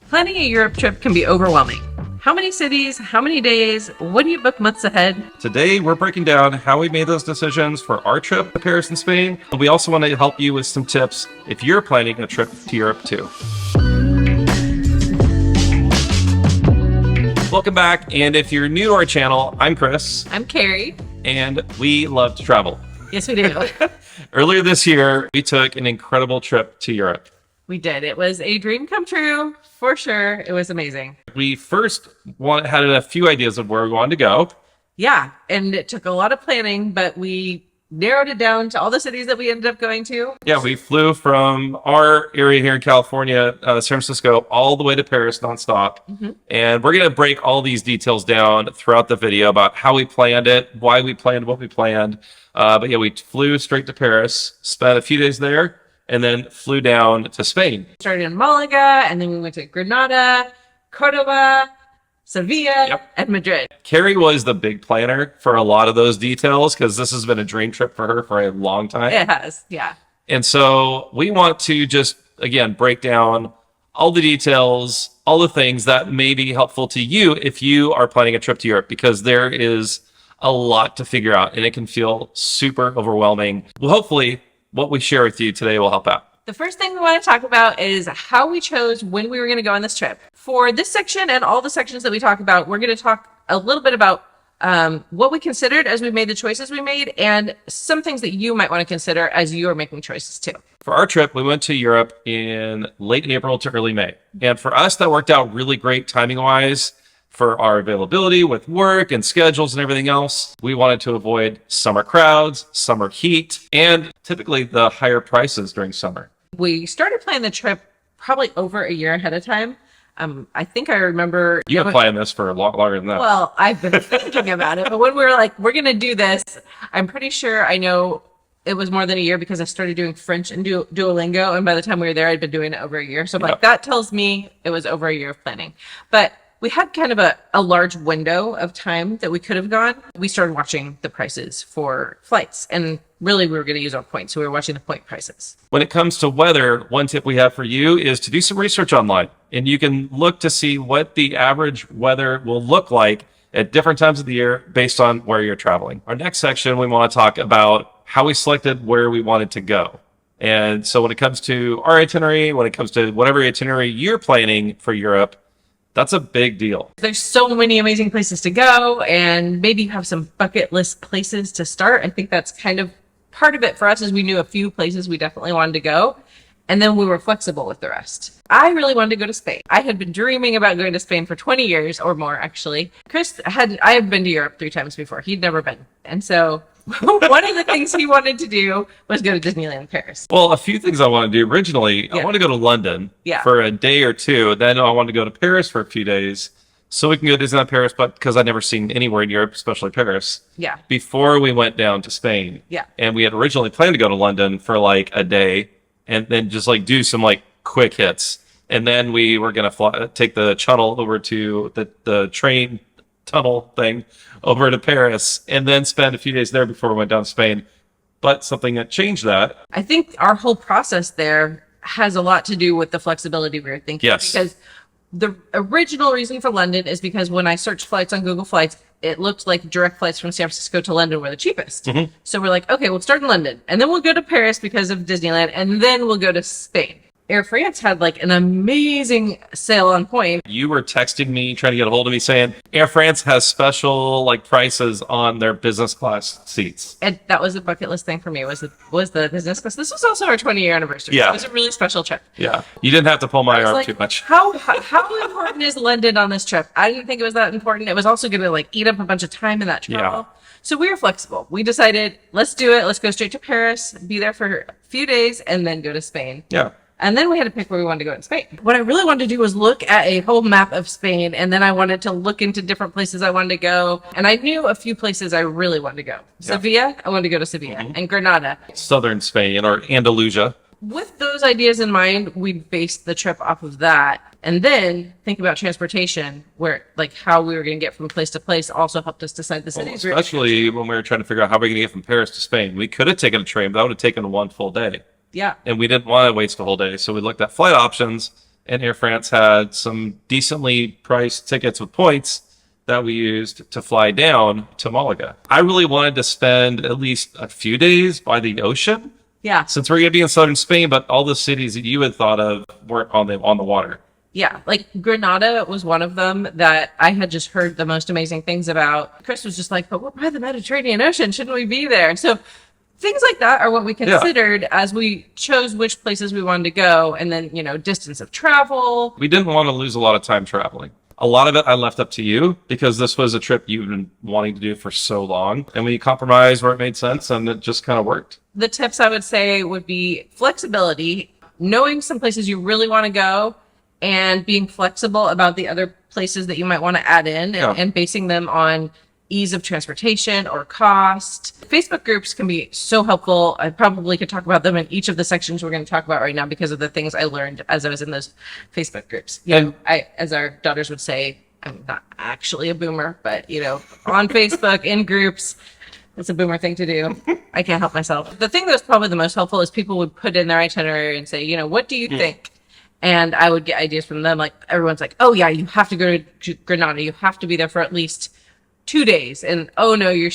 Planning a Europe trip can be overwhelming. How many cities? How many days? What do you book months ahead? Today, we're breaking down how we made those decisions for our trip to Paris and Spain. And we also want to help you with some tips if you're planning a trip to Europe too. Welcome back. And if you're new to our channel, I'm Chris. I'm Carrie. And we love to travel. Yes, we do. Earlier this year, we took an incredible trip to Europe. We did. It was a dream come true, for sure. It was amazing. We first had a few ideas of where we wanted to go. Yeah, and it took a lot of planning, but we narrowed it down to all the cities that we ended up going to. Yeah, we flew from our area here in California, San Francisco, all the way to Paris nonstop. Mm-hmm. And we're going to break all these details down throughout the video about how we planned it, why we planned what we planned. But yeah, we flew straight to Paris, spent a few days there, and then flew down to Spain. Started in Málaga, and then we went to Granada, Córdoba, Seville, and Madrid. Carrie was the big planner for a lot of those details because this has been a dream trip for her for a long time. It has, yeah. And so we want to just, again, break down all the details, all the things that may be helpful to you if you are planning a trip to Europe, because there is a lot to figure out and it can feel super overwhelming. Well, hopefully what we share with you today will help out. The first thing we want to talk about is how we chose when we were going to go on this trip. For this section and all the sections that we talk about, we're going to talk a little bit about what we considered as we made the choices we made and some things that you might want to consider as you are making choices too. For our trip, we went to Europe in late April to early May. And for us, that worked out really great timing-wise for our availability with work and schedules and everything else. We wanted to avoid summer crowds, summer heat, and typically the higher prices during summer. We started planning the trip probably over a year ahead of time. I think I remember... You've been planning this for a lot longer than that. Well, I've been thinking about it, but when we were like, we're going to do this, I'm pretty sure I know it was more than a year because I started doing French and Duolingo, and by the time we were there, I'd been doing it over a year. So that tells me it was over a year of planning. But we had kind of a large window of time that we could have gone. We started watching the prices for flights, and really we were going to use our points, so we were watching the point prices. When it comes to weather, one tip we have for you is to do some research online, and you can look to see what the average weather will look like at different times of the year based on where you're traveling. Our next section, we want to talk about how we selected where we wanted to go. And so when it comes to our itinerary, when it comes to whatever itinerary you're planning for Europe, that's a big deal. There's so many amazing places to go, and maybe you have some bucket list places to start. I think that's kind of part of it for us, is we knew a few places we definitely wanted to go, and then we were flexible with the rest. I really wanted to go to Spain. I had been dreaming about going to Spain for 20 years or more, actually. I had been to Europe 3 times before. He'd never been. And so one of the things he wanted to do was go to Disneyland Paris. Well, a few things I want to do. Originally, I want to go to London for a day or two. Then I want to go to Paris for a few days so we can go to Disneyland Paris, but because I'd never seen anywhere in Europe, especially Paris, before we went down to Spain. Yeah. And we had originally planned to go to London for like a day and then just like do some like quick hits. And then we were going to take the shuttle over to the train tunnel thing over to Paris and then spend a few days there before we went down to Spain. But something that changed that. I think our whole process there has a lot to do with the flexibility we were thinking. Yes. Because the original reason for London is because when I searched flights on Google Flights, it looked like direct flights from San Francisco to London were the cheapest. Mm-hmm. So we're like, okay, we'll start in London and then we'll go to Paris because of Disneyland, and then we'll go to Spain. Air France had like an amazing sale on point. You were texting me, trying to get a hold of me, saying Air France has special like prices on their business class seats. And that was a bucket list thing for me, was the business class. This was also our 20-year anniversary. Yeah. So it was a really special trip. Yeah. You didn't have to pull my arm too much. How important is London on this trip? I didn't think it was that important. It was also going to like eat up a bunch of time in that travel. Yeah. So we were flexible. We decided, let's do it. Let's go straight to Paris, be there for a few days, and then go to Spain. Yeah. And then we had to pick where we wanted to go in Spain. What I really wanted to do was look at a whole map of Spain, and then I wanted to look into different places I wanted to go. And I knew a few places I really wanted to go. Seville, I wanted to go to Seville, and Granada. Southern Spain, or Andalusia. With those ideas in mind, we based the trip off of that. And then think about transportation, where like how we were going to get from place to place also helped us decide the cities. Well, especially when we were trying to figure out how we're going to get from Paris to Spain. We could have taken a train, but that would have taken 1 full day. Yeah. And we didn't want to waste a whole day. So we looked at flight options and Air France had some decently priced tickets with points that we used to fly down to Malaga. I really wanted to spend at least a few days by the ocean. Yeah. Since we're going to be in southern Spain, but all the cities that you had thought of weren't on the water. Yeah, like Granada was one of them that I had just heard the most amazing things about. Chris was just like, but we're by the Mediterranean Ocean. Shouldn't we be there? And so things like that are what we considered as we chose which places we wanted to go. And then, distance of travel. We didn't want to lose a lot of time traveling. A lot of it I left up to you because this was a trip you've been wanting to do for so long. And we compromised where it made sense and it just kind of worked. The tips I would say would be flexibility, knowing some places you really want to go, and being flexible about the other places that you might want to add in and basing them on ease of transportation or cost. Facebook groups can be so helpful. I probably could talk about them in each of the sections we're going to talk about right now because of the things I learned as I was in those Facebook groups. As our daughters would say, I'm not actually a boomer, but on Facebook, in groups, it's a boomer thing to do. I can't help myself. The thing that was probably the most helpful is people would put in their itinerary and say, what do you think? And I would get ideas from them. Like everyone's like, oh yeah, you have to go to Granada. You have to be there for at least 2 days. And oh no, you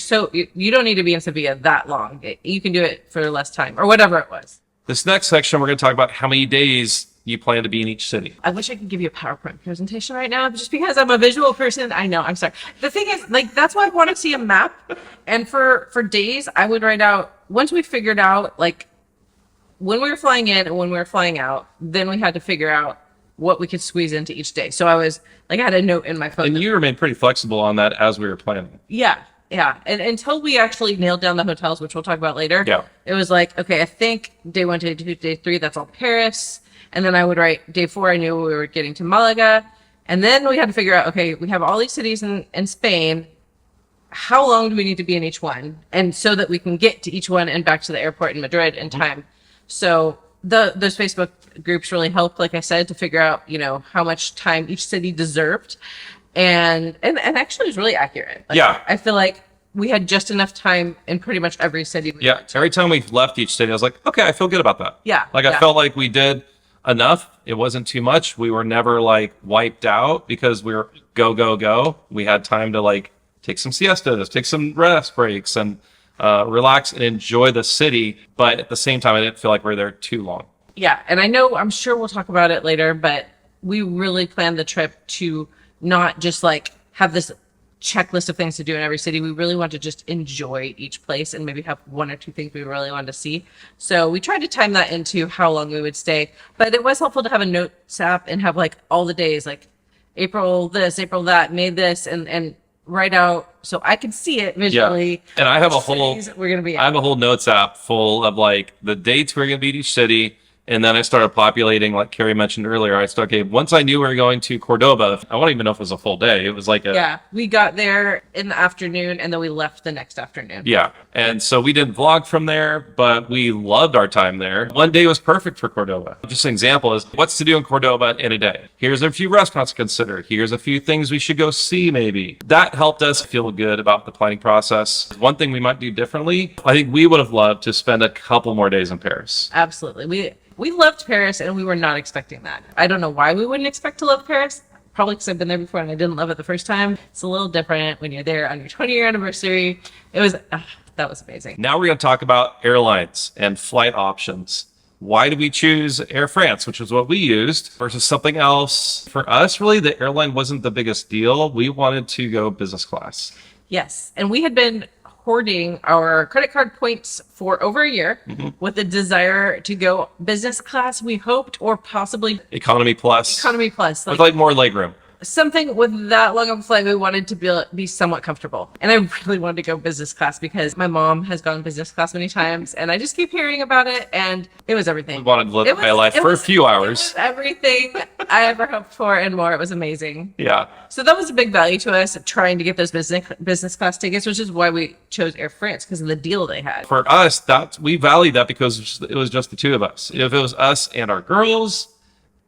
don't need to be in Seville that long. You can do it for less time or whatever it was. This next section, we're going to talk about how many days you plan to be in each city. I wish I could give you a PowerPoint presentation right now, just because I'm a visual person. I know, I'm sorry. The thing is, that's why I want to see a map. And for days, I would write out, once we figured out, when we were flying in and when we were flying out, then we had to figure out what we could squeeze into each day. So I was I had a note in my phone. And you remained pretty flexible on that as we were planning. Yeah. And until we actually nailed down the hotels, which we'll talk about later, it was okay, I think day 1, day 2, day 3, that's all Paris. And then I would write day 4, I knew we were getting to Malaga. And then we had to figure out, okay, we have all these cities in Spain. How long do we need to be in each one? And so that we can get to each one and back to the airport in Madrid in time. So those Facebook groups really helped, like I said, to figure out, how much time each city deserved. And actually it was really accurate. I feel like we had just enough time in pretty much every city. Every time we left each city, I was like, okay, I feel good about that. I felt like we did enough. It wasn't too much. We were never wiped out because we were go. We had time to take some siestas, take some rest breaks, and relax and enjoy the city. But at the same time, I didn't feel like we were there too long. Yeah. And I'm sure we'll talk about it later, but we really planned the trip to not just have this checklist of things to do in every city. We really want to just enjoy each place and maybe have 1 or 2 things we really wanted to see. So we tried to time that into how long we would stay, but it was helpful to have a notes app and have all the days, April this, April that, May this, and write out so I could see it visually. And I have a whole notes app full of the dates we're going to be at each city. And then I started populating, like Carrie mentioned earlier. Once I knew we were going to Córdoba, I don't even know if it was a full day. It was we got there in the afternoon and then we left the next afternoon. Yeah. And so we didn't vlog from there, but we loved our time there. One day was perfect for Córdoba. Just an example is what's to do in Córdoba in a day. Here's a few restaurants to consider. Here's a few things we should go see maybe. That helped us feel good about the planning process. One thing we might do differently, I think we would have loved to spend a couple more days in Paris. Absolutely. We loved Paris and we were not expecting that. I don't know why we wouldn't expect to love Paris. Probably because I've been there before and I didn't love it the first time. It's a little different when you're there on your 20-year anniversary. That was amazing. Now we're going to talk about airlines and flight options. Why did we choose Air France, which is what we used, versus something else? For us, really, the airline wasn't the biggest deal. We wanted to go business class. Yes. And we had been hoarding our credit card points for over a year with a desire to go business class, we hoped, or possibly economy plus. With more legroom. Something with that long of a flight, we wanted to be somewhat comfortable. And I really wanted to go business class because my mom has gone business class many times and I just keep hearing about it and it was everything. We wanted to live my life for a few hours. It was everything I ever hoped for and more. It was amazing. Yeah. So that was a big value to us, trying to get those business class tickets, which is why we chose Air France, because of the deal they had. For us, we valued that because it was just the two of us. If it was us and our girls,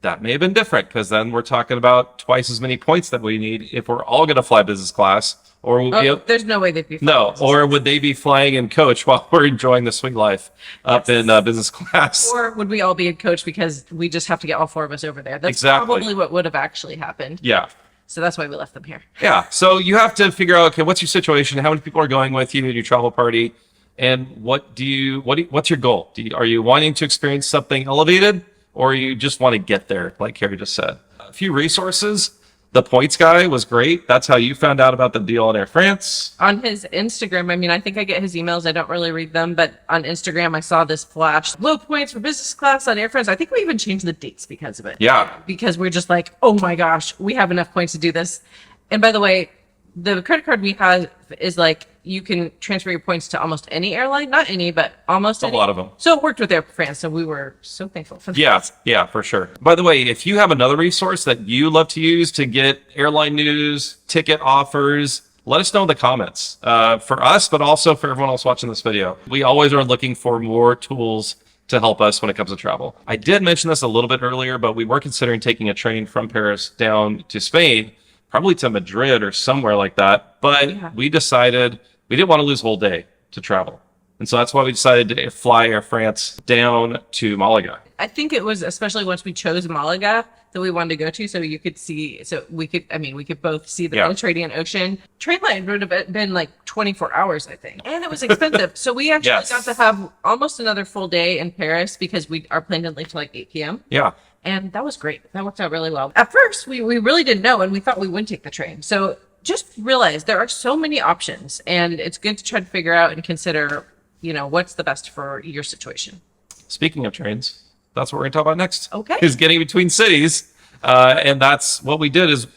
that may have been different because then we're talking about twice as many points that we need if we're all going to fly business class. Or there's no way they'd be flying or would they be flying in coach while we're enjoying the sweet life up in business class? Or would we all be in coach because we just have to get all 4 of us over there? That's probably what would have actually happened. Yeah. So that's why we left them here. Yeah. So you have to figure out, okay, what's your situation? How many people are going with you in your travel party? And what's your goal? Are you wanting to experience something elevated, or you just want to get there, like Carrie just said? A few resources. The Points Guy was great. That's how you found out about the deal on Air France. On his Instagram, I mean, I think I get his emails. I don't really read them, but on Instagram, I saw this flash. Low points for business class on Air France. I think we even changed the dates because of it. Yeah. Because we're just like, oh my gosh, we have enough points to do this. And by the way, the credit card we have is like, you can transfer your points to almost any airline. Not any, but almost any. A lot of them. So it worked with Air France, so we were so thankful for that. Yeah, for sure. By the way, if you have another resource that you love to use to get airline news, ticket offers, let us know in the comments. For us, but also for everyone else watching this video. We always are looking for more tools to help us when it comes to travel. I did mention this a little bit earlier, but we were considering taking a train from Paris down to Spain, probably to Madrid or somewhere like that. But we decided we didn't want to lose a whole day to travel. And so that's why we decided to fly Air France down to Malaga. I think it was especially once we chose Malaga that we wanted to go to, so you could see, we could both see the Mediterranean Ocean. Train line would have been like 24 hours, I think. And it was expensive. So we actually got to have almost another full day in Paris because our plane didn't leave till like 8 p.m. Yeah. And that was great. That worked out really well. At first, we really didn't know, and we thought we wouldn't take the train. So just realize there are so many options, and it's good to try to figure out and consider, what's the best for your situation. Speaking of trains, that's what we're going to talk about next. Okay. Is getting between cities. And that's what we did is,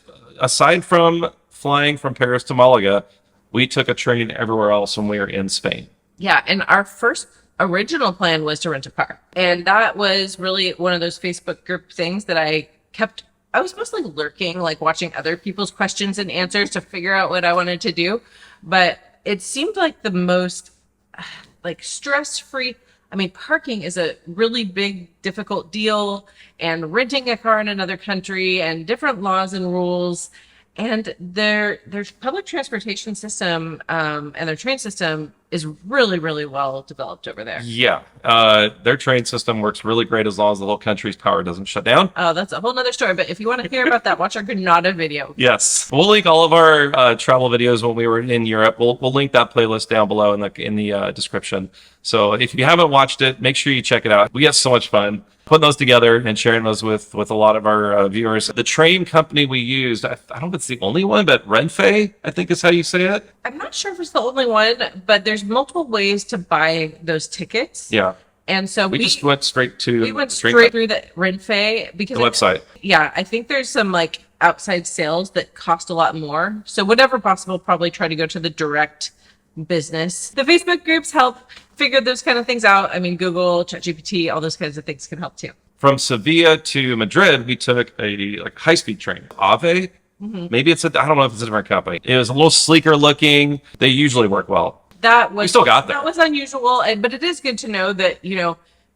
aside from flying from Paris to Malaga, we took a train everywhere else when we were in Spain. Yeah. And our first original plan was to rent a car. And that was really one of those Facebook group things that I was mostly lurking, like watching other people's questions and answers to figure out what I wanted to do. But it seemed like the most stress-free. I mean, parking is a really big, difficult deal, and renting a car in another country and different laws and rules. And their public transportation system and their train system is really, really well developed over there. Yeah. Their train system works really great as long as the whole country's power doesn't shut down. Oh, that's a whole nother story. But if you want to hear about that, watch our Granada video. Yes. We'll link all of our travel videos when we were in Europe. We'll link that playlist down below in the description. So if you haven't watched it, make sure you check it out. We had so much fun putting those together and sharing those with a lot of our viewers. The train company we used, I don't know if it's the only one, but Renfe, I think is how you say it. I'm not sure if it's the only one, but there's multiple ways to buy those tickets. Yeah. And so we just went straight through the Renfe because the website. I think there's some outside sales that cost a lot more. So whatever possible, probably try to go to the direct business. The Facebook groups help figure those kind of things out. I mean, Google, ChatGPT, all those kinds of things can help too. From Seville to Madrid, we took a high-speed train. Ave? Mm-hmm. Maybe I don't know if it's a different company. It was a little sleeker looking. They usually work well. We still got there. That was unusual, but it is good to know that,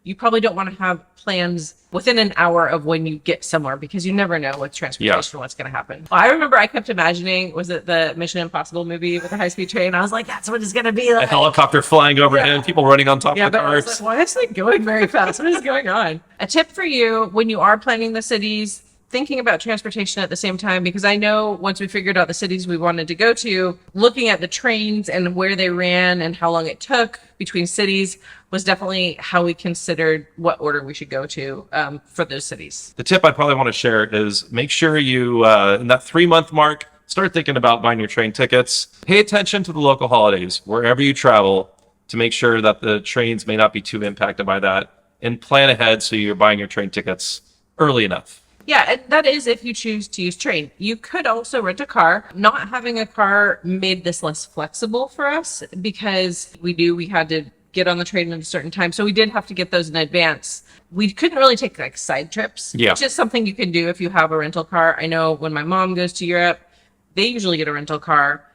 you probably don't want to have plans within an hour of when you get somewhere because you never know with transportation what's going to happen. Well, I remember I kept imagining, was it the Mission Impossible movie with the high-speed train? I was like, that's what it's going to be like. A helicopter flying overhead, people running on top of the cars. I was like, why is it going very fast? What is going on? A tip for you when you are planning the cities, thinking about transportation at the same time, because I know once we figured out the cities we wanted to go to, looking at the trains and where they ran and how long it took between cities was definitely how we considered what order we should go to for those cities. The tip I probably want to share is make sure you, in that 3-month mark, start thinking about buying your train tickets. Pay attention to the local holidays wherever you travel to make sure that the trains may not be too impacted by that, and plan ahead so you're buying your train tickets early enough. Yeah, and that is if you choose to use train. You could also rent a car. Not having a car made this less flexible for us because we had to get on the train at a certain time. So we did have to get those in advance. We couldn't really take side trips, which is something you can do if you have a rental car. I know when my mom goes to Europe, they usually get a rental car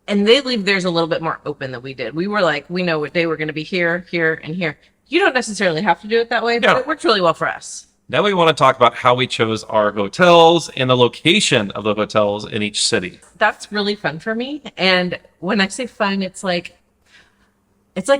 and they leave theirs a little bit more open than we did. We were like, we know what day we're going to be here, here, and here. You don't necessarily have to do it that way, but it worked really well for us. Now we want to talk about how we chose our hotels and the location of the hotels in each city. That's really fun for me. And when I say fun, it's like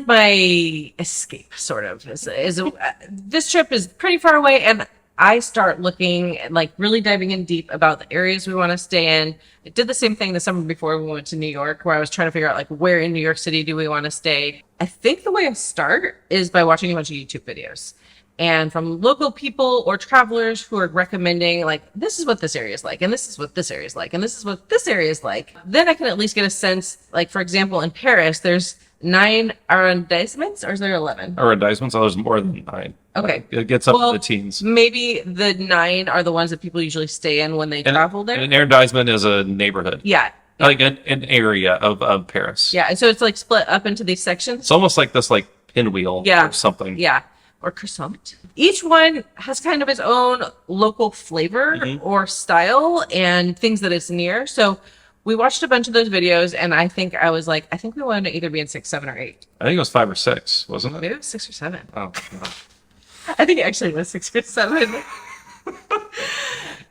my escape, sort of. This trip is pretty far away, and I start looking, like really diving in deep about the areas we want to stay in. I did the same thing the summer before we went to New York, where I was trying to figure out like where in New York City do we want to stay. I think the way I start is by watching a bunch of YouTube videos. And from local people or travelers who are recommending, like, this is what this area is like, and this is what this area is like, and this is what this area is like. Then I can at least get a sense, like, for example, in Paris, there's 9 arrondissements, or is there 11? Arrondissements? Oh, there's more than 9. Okay. It gets up to the teens. Maybe the 9 are the ones that people usually stay in when they travel there. And an arrondissement is a neighborhood. Yeah. Like an area of Paris. Yeah, and so it's like split up into these sections. It's almost like this, like, pinwheel or something. Yeah. Or croissant. Each one has kind of its own local flavor or style and things that it's near. So we watched a bunch of those videos, and I think we wanted to either be in 6, 7, or 8. I think it was 5 or 6, wasn't it? Maybe it was 6 or 7. Oh, no. I think it actually was 6 or 7.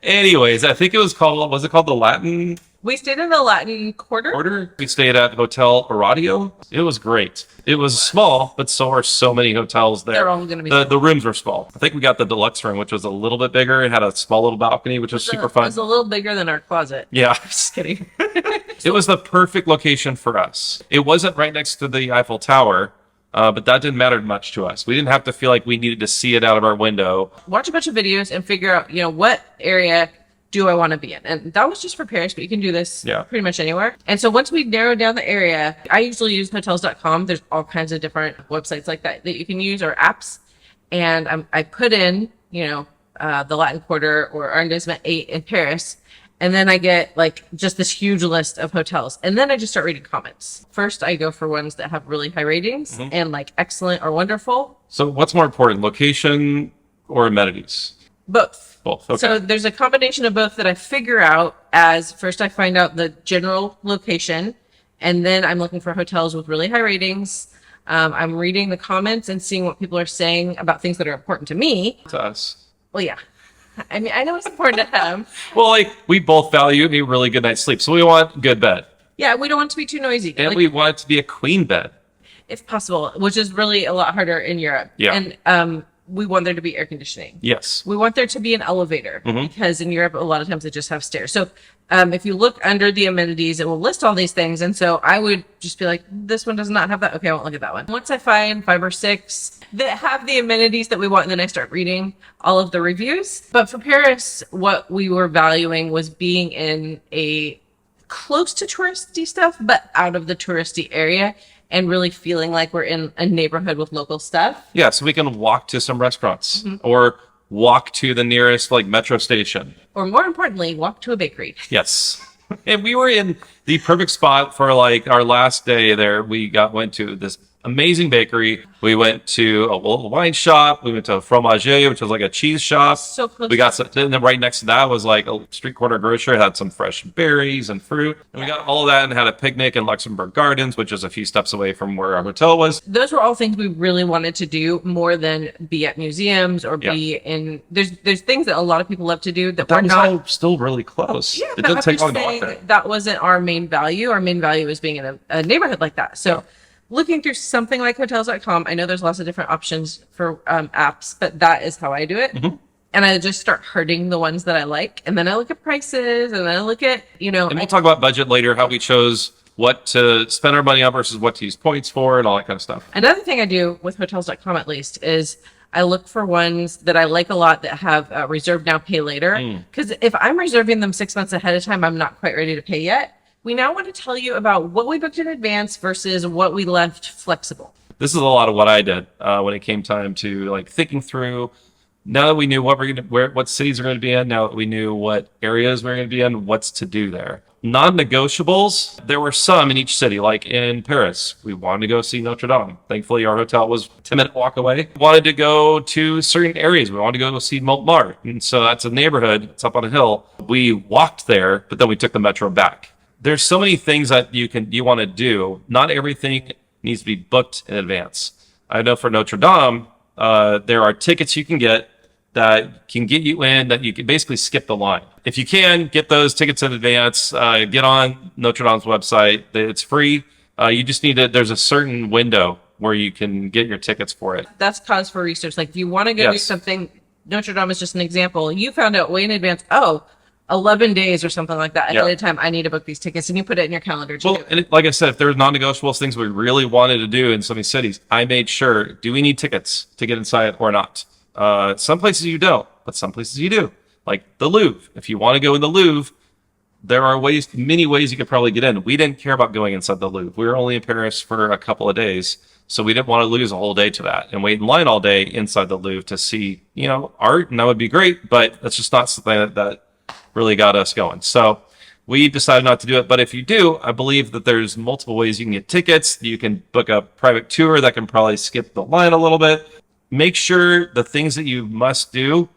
Anyways, I think was it called the Latin? We stayed in the Latin Quarter. We stayed at Hotel Oratio. It was great. It was small, but so are so many hotels there. They're all going to be the rooms were small. I think we got the deluxe room, which was a little bit bigger. It had a small little balcony, which was super fun. It was a little bigger than our closet. Yeah. Just kidding. It was the perfect location for us. It wasn't right next to the Eiffel Tower, but that didn't matter much to us. We didn't have to feel like we needed to see it out of our window. Watch a bunch of videos and figure out, what area do I want to be in? And that was just for Paris, but you can do this pretty much anywhere. And so once we narrowed down the area, I usually use hotels.com. There's all kinds of different websites like that you can use, or apps. And I put in, the Latin Quarter or Arrondissement 8 in Paris. And then I get like just this huge list of hotels. And then I just start reading comments. First, I go for ones that have really high ratings and like excellent or wonderful. So what's more important, location or amenities? Both. Okay. So there's a combination of both that I figure out as first I find out the general location, and then I'm looking for hotels with really high ratings. I'm reading the comments and seeing what people are saying about things that are important to me. To us. Well, yeah. I mean, I know it's important to them. Well, like, we both value a really good night's sleep, so we want good bed. Yeah, we don't want it to be too noisy. And we want it to be a queen bed. If possible, which is really a lot harder in Europe. Yeah. And we want there to be air conditioning. Yes. We want there to be an elevator because in Europe, a lot of times they just have stairs. So if you look under the amenities, it will list all these things. And so I would just be like, this one does not have that. Okay, I won't look at that one. Once I find 5 or 6 that have the amenities that we want, and then I start reading all of the reviews. But for Paris, what we were valuing was being in a close to touristy stuff, but out of the touristy area, and really feeling like we're in a neighborhood with local stuff. Yeah, so we can walk to some restaurants or walk to the nearest metro station. Or more importantly, walk to a bakery. Yes. And we were in the perfect spot for our last day there. We went to this amazing bakery. We went to a little wine shop. We went to a fromager, which was like a cheese shop. So close. We got some, and then right next to that was like a street corner grocery. It had some fresh berries and fruit. And we got all of that and had a picnic in Luxembourg Gardens, which is a few steps away from where our hotel was. Those were all things we really wanted to do more than be at museums or be in. There's things that a lot of people love to do that we're not. All still really close. Yeah, it didn't take long to walk there. That wasn't our main value. Our main value is being in a neighborhood like that. So. Looking through something like hotels.com, I know there's lots of different options for apps, but that is how I do it. And I just start herding the ones that I like. And then I look at prices, and then I look at, And we'll talk about budget later, how we chose what to spend our money on versus what to use points for and all that kind of stuff. Another thing I do with hotels.com, at least, is I look for ones that I like a lot that have reserve now, pay later. Because if I'm reserving them 6 months ahead of time, I'm not quite ready to pay yet. We now want to tell you about what we booked in advance versus what we left flexible. This is a lot of what I did when it came time to thinking through. Now that we knew what cities we're going to be in, now that we knew what areas we're going to be in, what's to do there. Non-negotiables, there were some in each city. Like in Paris, we wanted to go see Notre Dame. Thankfully, our hotel was a 10-minute walk away. We wanted to go to certain areas. We wanted to go see Montmartre. And so that's a neighborhood. It's up on a hill. We walked there, but then we took the metro back. There's so many things that you want to do. Not everything needs to be booked in advance. I know for Notre Dame, there are tickets you can get that can get you in, that you can basically skip the line. If you can, get those tickets in advance, get on Notre Dame's website. It's free. You just need to, there's a certain window where you can get your tickets for it. That's cause for research. Like if you want to go do something, Notre Dame is just an example. You found out way in advance, 11 days or something like that ahead of time, I need to book these tickets, and you put it in your calendar. Like I said, if there's non-negotiables, things we really wanted to do in some of these cities, I made sure, do we need tickets to get inside or not? Some places you don't, but some places you do. Like the Louvre. If you want to go in the Louvre, there are many ways you could probably get in. We didn't care about going inside the Louvre. We were only in Paris for a couple of days, so we didn't want to lose a whole day to that and wait in line all day inside the Louvre to see, art, and that would be great, but that's just not something that really got us going. So we decided not to do it. But if you do, I believe that there's multiple ways you can get tickets. You can book a private tour that can probably skip the line a little bit. Make sure the things that you must do,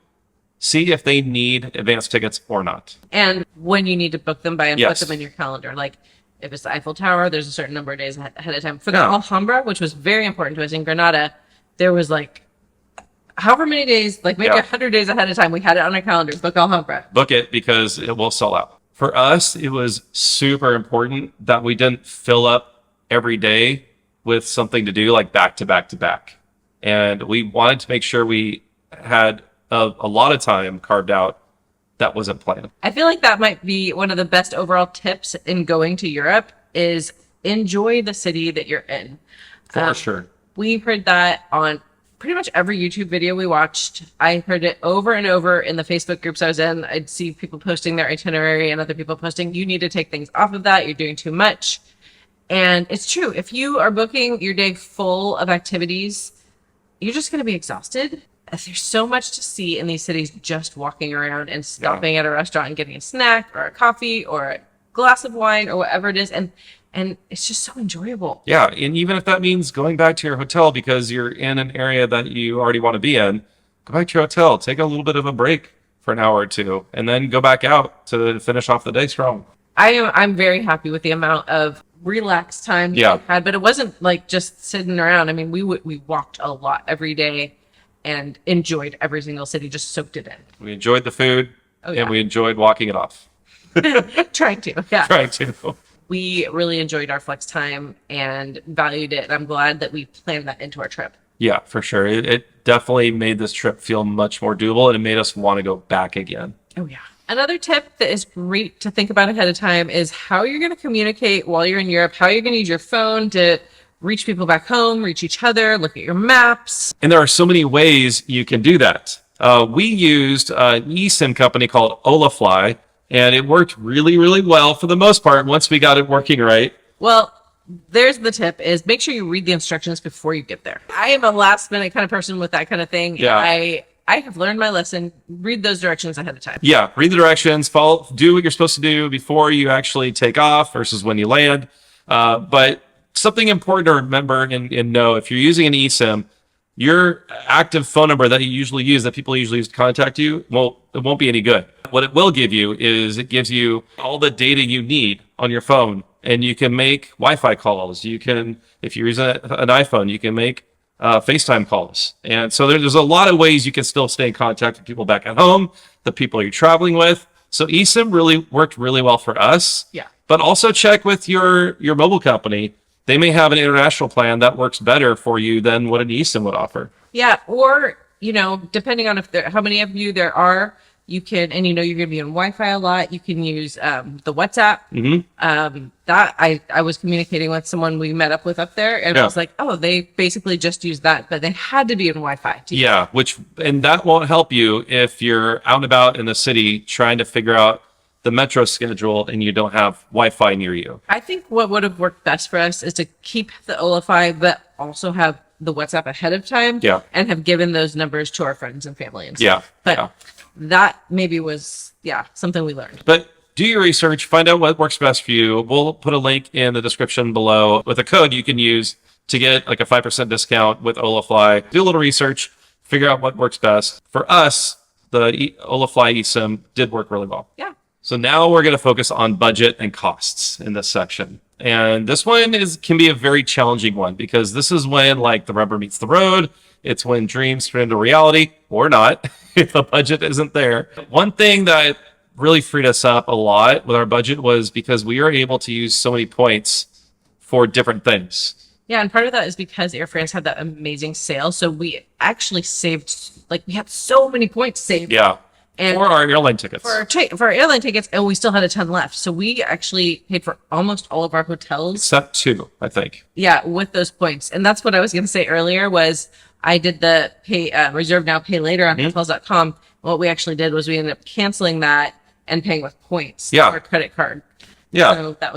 see if they need advance tickets or not. And when you need to book them by and put them in your calendar. Like if it's the Eiffel Tower, there's a certain number of days ahead of time. For the Alhambra, which was very important to us in Granada, there was like however many days, like maybe 100 days ahead of time, we had it on our calendars. Book Alhambra. Book it because it will sell out. For us, it was super important that we didn't fill up every day with something to do like back to back to back. And we wanted to make sure we had a lot of time carved out that wasn't planned. I feel like that might be one of the best overall tips in going to Europe is enjoy the city that you're in. For sure. We heard that on pretty much every YouTube video we watched. I heard it over and over in the Facebook groups I was in. I'd see people posting their itinerary and other people posting, you need to take things off of that. You're doing too much. And it's true. If you are booking your day full of activities, you're just going to be exhausted. There's so much to see in these cities just walking around and stopping at a restaurant and getting a snack or a coffee or a glass of wine or whatever it is. And it's just so enjoyable. Yeah. And even if that means going back to your hotel because you're in an area that you already want to be in, go back to your hotel, take a little bit of a break for an hour or two, and then go back out to finish off the day strong. I'm very happy with the amount of relaxed time we had, but it wasn't like just sitting around. I mean, we walked a lot every day and enjoyed every single city, just soaked it in. We enjoyed the food and we enjoyed walking it off. Trying to. We really enjoyed our flex time and valued it. And I'm glad that we planned that into our trip. Yeah, for sure. It definitely made this trip feel much more doable and it made us want to go back again. Oh, yeah. Another tip that is great to think about ahead of time is how you're going to communicate while you're in Europe, how you're going to use your phone to reach people back home, reach each other, look at your maps. And there are so many ways you can do that. We used an eSIM company called Olafly, and it worked really, really well for the most part once we got it working right. Well, there's the tip is make sure you read the instructions before you get there. I am a last minute kind of person with that kind of thing. Yeah. I have learned my lesson. Read those directions ahead of time. Yeah, read the directions, do what you're supposed to do before you actually take off versus when you land. But something important to remember and know, if you're using an eSIM, your active phone number that you usually use, that people usually use to contact you, it won't be any good. What it will give you is it gives you all the data you need on your phone, and you can make Wi-Fi calls. You can, if you're using an iPhone, you can make FaceTime calls. And so there's a lot of ways you can still stay in contact with people back at home, the people you're traveling with. So eSIM really worked really well for us. Yeah. But also check with your mobile company. They may have an international plan that works better for you than what an eSIM would offer. Yeah, or, depending on how many of you there are, you can, and you're going to be on Wi-Fi a lot, you can use the WhatsApp. Mm-hmm. That I was communicating with someone we met up with up there, and I was like, oh, they basically just used that, but they had to be in Wi-Fi. Yeah, and that won't help you if you're out and about in the city trying to figure out the metro schedule and you don't have Wi-Fi near you. I think what would have worked best for us is to keep the Olafly, but also have the WhatsApp ahead of time. Yeah. And have given those numbers to our friends and family and stuff. Yeah. But that maybe was, something we learned. But do your research, find out what works best for you. We'll put a link in the description below with a code you can use to get like a 5% discount with Olafly. Do a little research, figure out what works best. For us, the Olafly eSIM did work really well. Yeah. So now we're going to focus on budget and costs in this section. And this one can be a very challenging one because this is when like the rubber meets the road It's when dreams turn into reality or not, if the budget isn't there. One thing that really freed us up a lot with our budget was because we were able to use so many points for different things. Yeah, and part of that is because Air France had that amazing sale. So we actually saved, like, we had so many points saved. Yeah. And for our airline tickets. For our airline tickets, and we still had a ton left. So we actually paid for almost all of our hotels. Except 2, I think. Yeah, with those points. And that's what I was going to say earlier was I did the reserve now, pay later on hotels.com. What we actually did was we ended up canceling that and paying with points. Yeah. Or credit card. Yeah. So that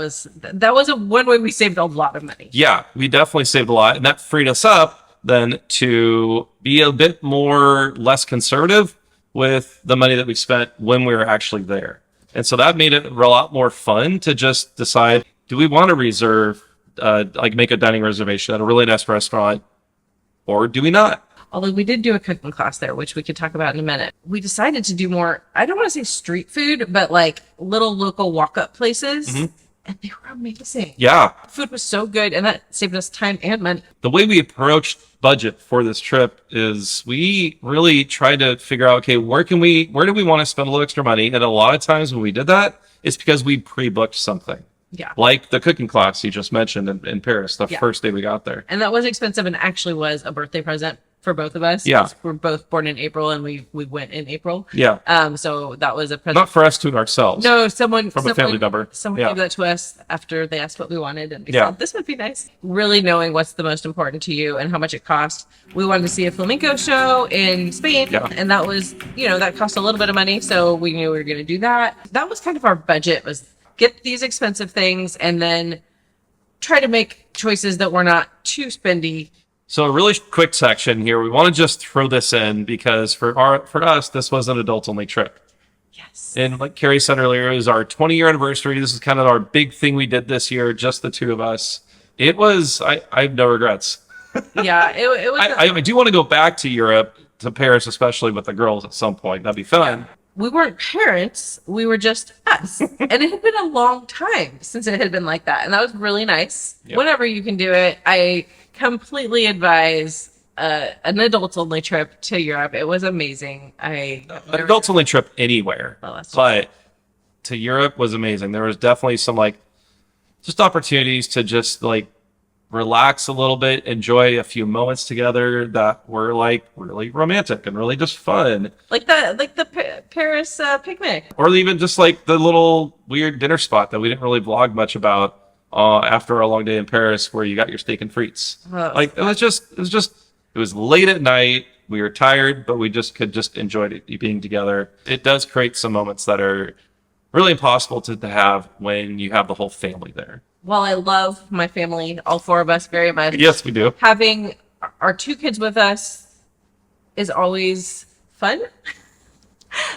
was one way we saved a lot of money. Yeah, we definitely saved a lot. And that freed us up then to be a bit less conservative with the money that we spent when we were actually there. And so that made it a lot more fun to just decide, do we want to reserve, make a dining reservation at a really nice restaurant, or do we not? Although we did do a cooking class there, which we could talk about in a minute. We decided to do more, I don't want to say street food, but like little local walk-up places. Mm-hmm. And they were amazing. Yeah. Food was so good, and that saved us time and money. The way we approached budget for this trip is we really tried to figure out, okay, where do we want to spend a little extra money? And a lot of times when we did that, it's because we pre-booked something. Yeah. Like the cooking class you just mentioned in Paris, the first day we got there. And that was expensive and actually was a birthday present for both of us. Yeah. We're both born in April and we went in April. Yeah. So that was a present. Not for us, to ourselves. No, from a family member. Someone gave that to us after they asked what we wanted, and we said, this would be nice. Really knowing what's the most important to you and how much it costs. We wanted to see a flamenco show in Spain. Yeah. And that was, that cost a little bit of money. So we knew we were going to do that. That was kind of our budget, was get these expensive things and then try to make choices that were not too spendy. So a really quick section here. We want to just throw this in because for us, this was an adult-only trip. Yes. And like Carrie said earlier, it was our 20-year anniversary. This is kind of our big thing we did this year, just the two of us. It was, I have no regrets. Yeah, it was. I do want to go back to Europe, to Paris, especially with the girls at some point. That'd be fun. Yeah. We weren't parents. We were just us. And it had been a long time since it had been like that. And that was really nice. Yep. Whenever you can do it, I completely advise an adults-only trip to Europe. It was amazing. An adults-only trip anywhere. But to Europe was amazing. There was definitely some just opportunities to just relax a little bit, enjoy a few moments together that were really romantic and really just fun. Like the Paris picnic. Or even just the little weird dinner spot that we didn't really vlog much about after a long day in Paris where you got your steak and frites. Oh, it was late at night. We were tired, but we could enjoy it being together. It does create some moments that are really impossible to have when you have the whole family there. While I love my family, all four of us very much. Yes, we do. Having our two kids with us is always fun.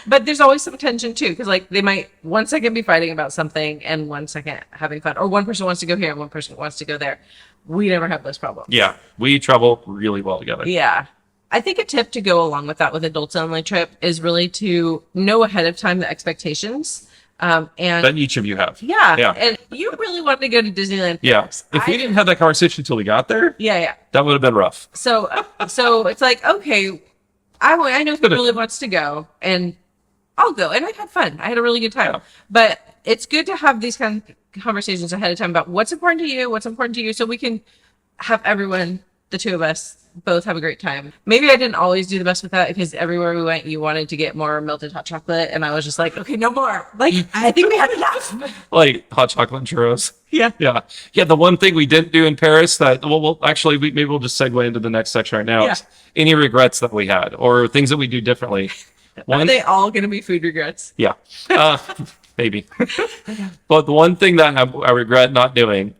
But there's always some tension too, because they might 1 second be fighting about something and 1 second having fun. Or one person wants to go here and one person wants to go there. We never have those problems. Yeah, we travel really well together. Yeah. I think a tip to go along with that with adults only trip is really to know ahead of time the expectations. And that each of you have. Yeah. And you really wanted to go to Disneyland. Yeah. If we didn't have that conversation until we got there. Yeah. That would have been rough. So it's okay, I know who really wants to go and I'll go. And I had fun. I had a really good time. Yeah. But it's good to have these kind of conversations ahead of time about what's important to you, so we can have everyone, the two of us, both have a great time. Maybe I didn't always do the best with that because everywhere we went, you wanted to get more melted hot chocolate. And I was just okay, no more. I think we had enough. Hot chocolate and churros. Yeah. Yeah. The one thing we didn't do in Paris that, maybe we'll just segue into the next section right now. Yeah. Is any regrets that we had or things that we do differently. Are they all going to be food regrets? Yeah. Maybe. But the one thing that I regret not doing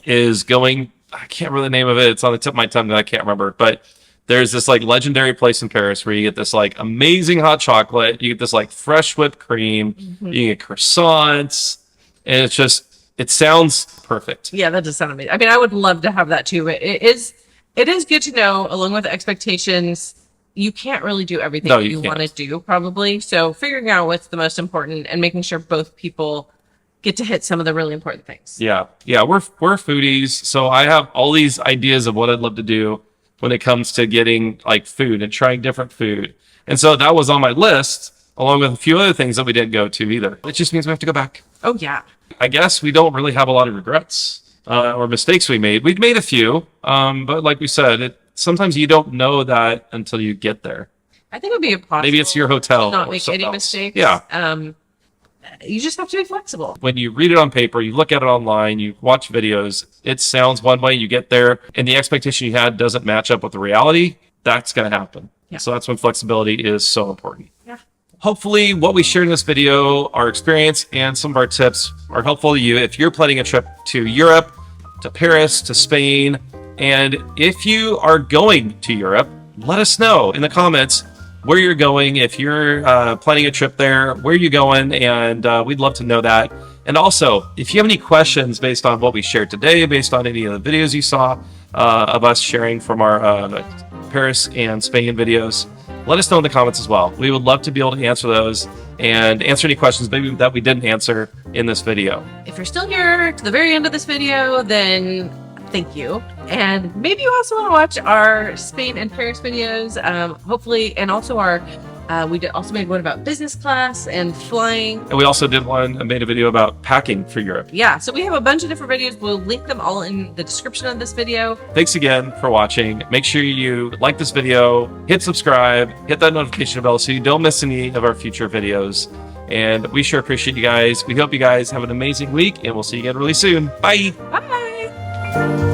is going, I can't remember the name of it. It's on the tip of my tongue that I can't remember. But there's this legendary place in Paris where you get this amazing hot chocolate. You get this fresh whipped cream. Mm-hmm. You get croissants. And it sounds perfect. Yeah, that does sound amazing. I mean, I would love to have that too. But it is good to know, along with the expectations, you can't really do everything you want to do, probably. So figuring out what's the most important and making sure both people get to hit some of the really important things. Yeah. We're foodies, so I have all these ideas of what I'd love to do. when it comes to getting like food and trying different food. And so that was on my list, along with a few other things that we didn't go to either. It just means we have to go back. Oh, yeah. I guess we don't really have a lot of regrets or mistakes we made. We've made a few, but like we said, sometimes you don't know that until you get there. I think it would be impossible. Maybe it's your hotel. To not make any mistakes. Yeah. You just have to be flexible. When you read it on paper, you look at it online, you watch videos, it sounds one way, you get there, and the expectation you had doesn't match up with the reality, that's going to happen. Yeah. So that's when flexibility is so important. Yeah. Hopefully what we shared in this video, our experience and some of our tips are helpful to you if you're planning a trip to Europe, to Paris, to Spain. And if you are going to Europe, let us know in the comments where you're going. If you're planning a trip there, where you're going, and we'd love to know that. And also, if you have any questions based on what we shared today, based on any of the videos you saw of us sharing from our Paris and Spain videos, let us know in the comments as well. We would love to be able to answer those and answer any questions maybe that we didn't answer in this video. If you're still here to the very end of this video, then thank you. And maybe you also want to watch our Spain and Paris videos, hopefully, and also our we also made one about business class and flying. And we also made a video about packing for Europe. Yeah, so we have a bunch of different videos. We'll link them all in the description of this video. Thanks again for watching. Make sure you like this video, hit subscribe, hit that notification bell so you don't miss any of our future videos. And we sure appreciate you guys. We hope you guys have an amazing week, and we'll see you again really soon. Bye. Bye.